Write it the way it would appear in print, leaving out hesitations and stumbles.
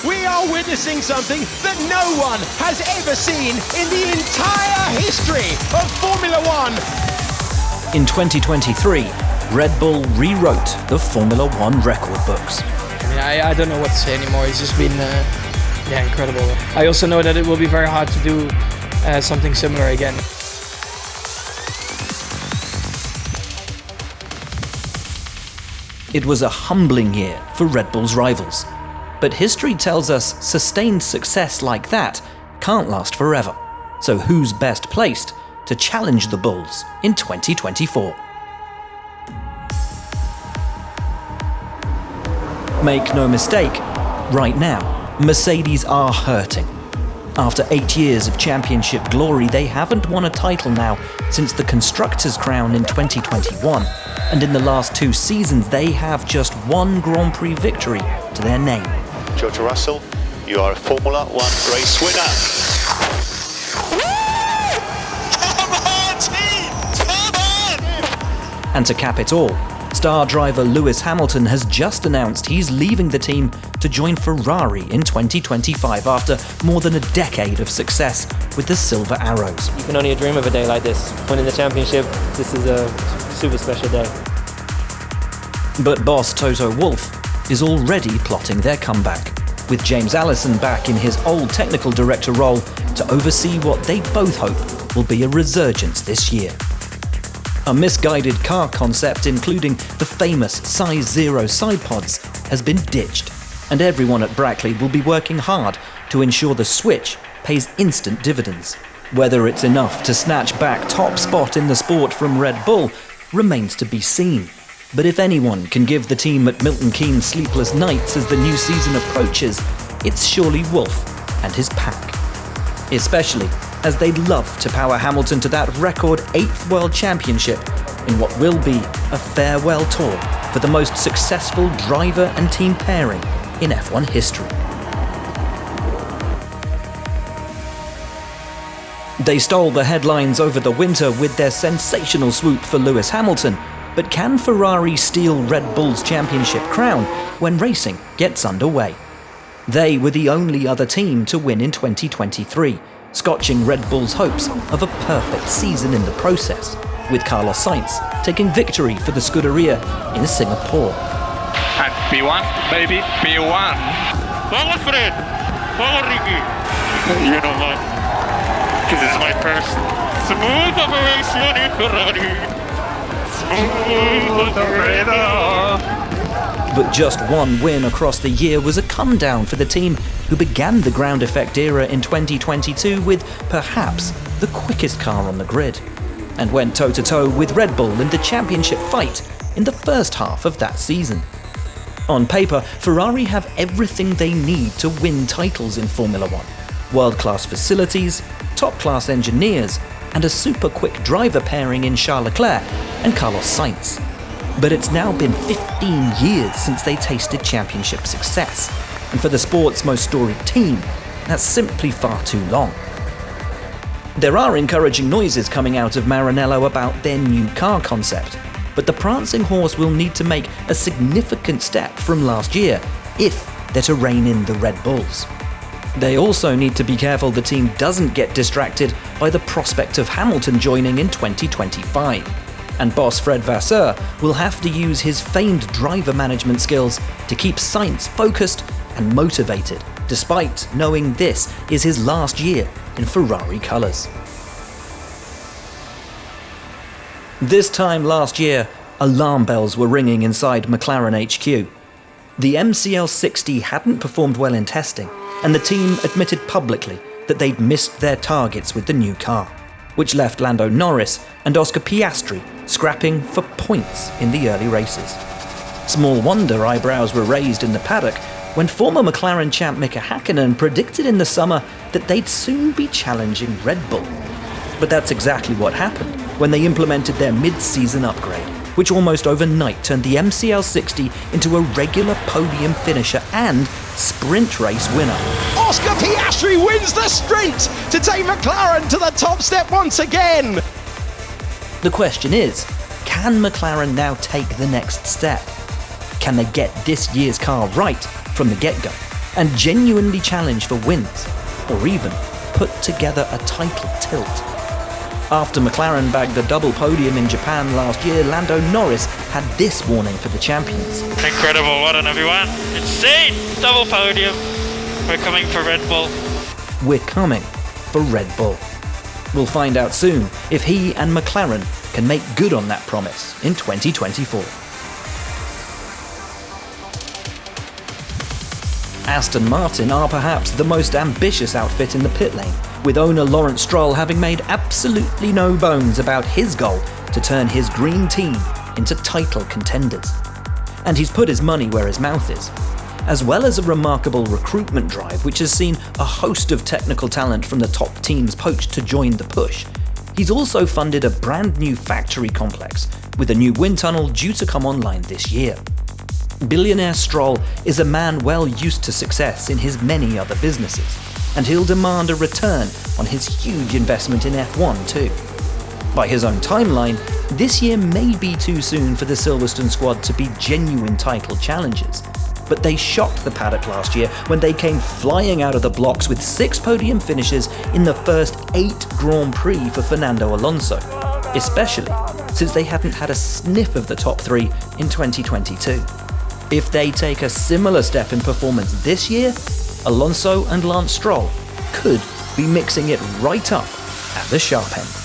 we are witnessing something that no one has ever seen in the entire history of Formula One. In 2023, Red Bull rewrote the Formula One record books. I don't know what to say anymore. It's just been incredible. I also know that it will be very hard to do something similar again. It was a humbling year for Red Bull's rivals. But history tells us sustained success like that can't last forever. So who's best placed to challenge the Bulls in 2024? Make no mistake, right now, Mercedes are hurting. After 8 years of championship glory, they haven't won a title now since the Constructors' Crown in 2021, and in the last 2 seasons they have just 1 Grand Prix victory to their name. George Russell, you are a Formula One race winner. Come on, team! Come on! And to cap it all, star driver Lewis Hamilton has just announced he's leaving the team to join Ferrari in 2025 after more than a decade of success with the Silver Arrows. You can only dream of a day like this. Winning the championship, this is a super special day. But boss Toto Wolff is already plotting their comeback, with James Allison back in his old technical director role to oversee what they both hope will be a resurgence this year. A misguided car concept, including the famous size 0 side pods, has been ditched, and everyone at Brackley will be working hard to ensure the switch pays instant dividends. Whether it's enough to snatch back top spot in the sport from Red Bull remains to be seen. But if anyone can give the team at Milton Keynes sleepless nights as the new season approaches, it's surely Wolff and his pack. Especially as they'd love to power Hamilton to that record 8th World Championship in what will be a farewell tour for the most successful driver and team pairing in F1 history. They stole the headlines over the winter with their sensational swoop for Lewis Hamilton, but can Ferrari steal Red Bull's championship crown when racing gets underway? They were the only other team to win in 2023, scotching Red Bull's hopes of a perfect season in the process, with Carlos Sainz taking victory for the Scuderia in Singapore. And P1, baby, P1. Follow Fred! Follow Ricky! You know what? This is my first smooth operation in Ferrari. Smooth operator! But just 1 win across the year was a come down for the team who began the ground effect era in 2022 with perhaps the quickest car on the grid, and went toe-to-toe with Red Bull in the championship fight in the first half of that season. On paper, Ferrari have everything they need to win titles in Formula One: world-class facilities, top-class engineers, and a super-quick driver pairing in Charles Leclerc and Carlos Sainz. But it's now been 15 years since they tasted championship success, and for the sport's most storied team, that's simply far too long. There are encouraging noises coming out of Maranello about their new car concept, but the prancing horse will need to make a significant step from last year if they're to rein in the Red Bulls. They also need to be careful the team doesn't get distracted by the prospect of Hamilton joining in 2025. And boss Fred Vasseur will have to use his famed driver management skills to keep Sainz focused and motivated, despite knowing this is his last year in Ferrari colours. This time last year, alarm bells were ringing inside McLaren HQ. The MCL60 hadn't performed well in testing, and the team admitted publicly that they'd missed their targets with the new car, which left Lando Norris and Oscar Piastri scrapping for points in the early races. Small wonder eyebrows were raised in the paddock when former McLaren champ Mika Häkkinen predicted in the summer that they'd soon be challenging Red Bull. But that's exactly what happened when they implemented their mid-season upgrade, which almost overnight turned the MCL60 into a regular podium finisher and sprint race winner. Oscar Piastri wins the sprint to take McLaren to the top step once again. The question is, can McLaren now take the next step? Can they get this year's car right from the get-go? and genuinely challenge for wins, or even put together a title tilt. After McLaren bagged the double podium in Japan last year, Lando Norris had this warning for the champions. Incredible, well done everyone. Insane, double podium. We're coming for Red Bull. We're coming for Red Bull. We'll find out soon if he and McLaren can make good on that promise in 2024. Aston Martin are perhaps the most ambitious outfit in the pit lane, with owner Lawrence Stroll having made absolutely no bones about his goal to turn his green team into title contenders. And he's put his money where his mouth is, as well as a remarkable recruitment drive which has seen a host of technical talent from the top teams poached to join the push. He's also funded a brand new factory complex, with a new wind tunnel due to come online this year. Billionaire Stroll is a man well used to success in his many other businesses, and he'll demand a return on his huge investment in F1 too. By his own timeline, this year may be too soon for the Silverstone squad to be genuine title challengers, but they shocked the paddock last year when they came flying out of the blocks with 6 podium finishes in the first 8 Grand Prix for Fernando Alonso, especially since they hadn't had a sniff of the top 3 in 2022. If they take a similar step in performance this year, Alonso and Lance Stroll could be mixing it right up at the sharp end.